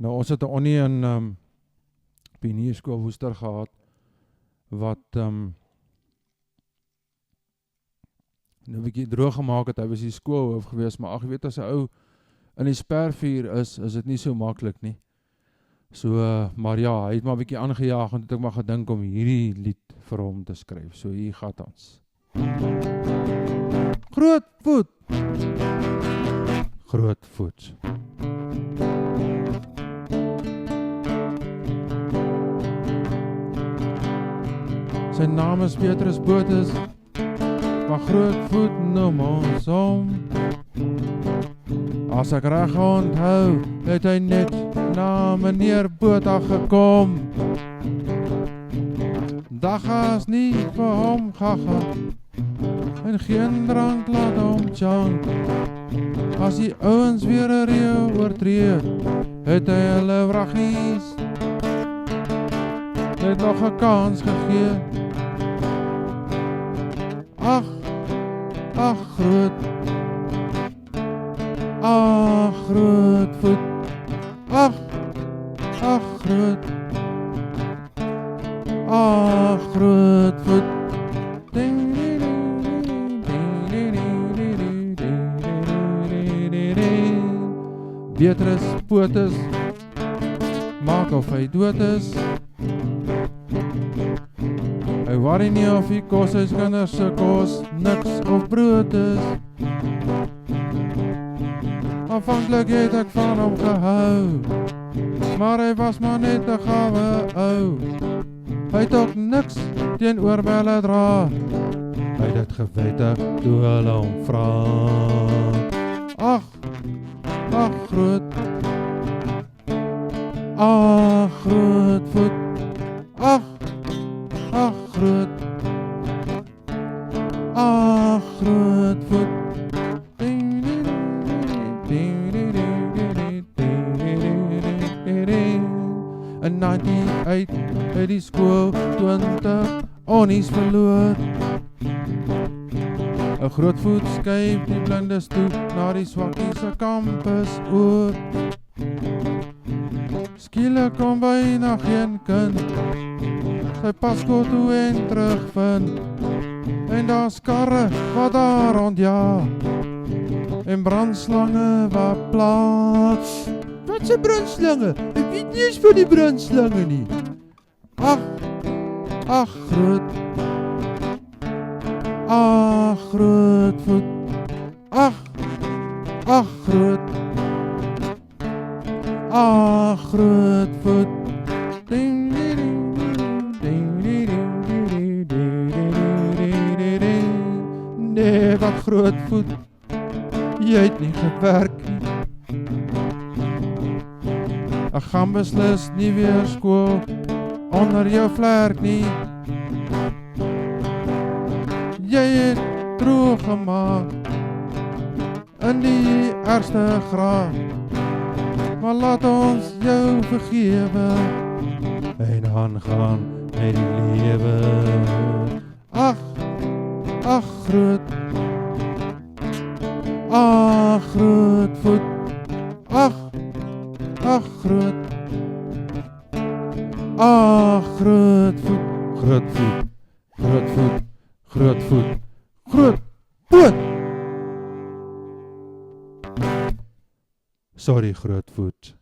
Nou, ons het 'n onnie in Pionierskool Woester gehad, wat nou 'n bietjie droog gemaak het. Hy was die skoolhoof gewees, maar ag, jy weet, as 'n ou in die spervuur is dit nie so maklik nie. So, maar ja, hy het maar 'n bietjie aangejaag, en het ek maar gedink om hierdie lied vir hom te skryf. So hier gaan ons. Grootvoet. Grootvoet. Sy naam is Petrus Botus, maar Grootvoet noem ons om. As ek reg onthou, het hy net na meneer Botha gekom. Dagga's nie vir hom gaga, en geen drank laat hom tjang. As die ouens weer 'n reël oortree, het hy hulle wraggies net nog 'n kans gegee. Ag, groot. Ag, Grootvoet. Ag, groot. Ag, Grootvoet. Petrus Botus, maak of hy dood is. Hy worry nie of die kos huis kinders se kos niks of brood is. Aanvanklik het ek van hom gehou, maar hy was maar net 'n gawe ou. Hy het ook niks teenoor belle dra. Hy het dit gewettig toe hulle hom vra. Ag, groot. Ag, Grootvoet. Ag, groot. Ag, Grootvoet. In 98 het die skool 20 onnies verloor. 'n Grootvoet skuif die blindes toe na die swakkies se kampus oor. Skielik kom byna geen kind sy paskool toe en terugvind. En daar's karre wat daar rondja en brandslange wat pla. Wat se brandslange? Ek weet nie eens van die brandslange nie. Ag, groot. Ag, Grootvoet. Ag, groot. Ag, Grootvoet. Nee, wat Grootvoet, jy het nie gewerk nie. Ek gaan beslis nie weer skool onder jou vlerk nie. Jy het droog gemaak in die ergste graad, maar laat ons jou vergewe en aangaan met die lewe. Ag, groot. Ag, Grootvoet. Ag, groot. Ag, Grootvoet. Grootvoet. Sorry, Grootvoet.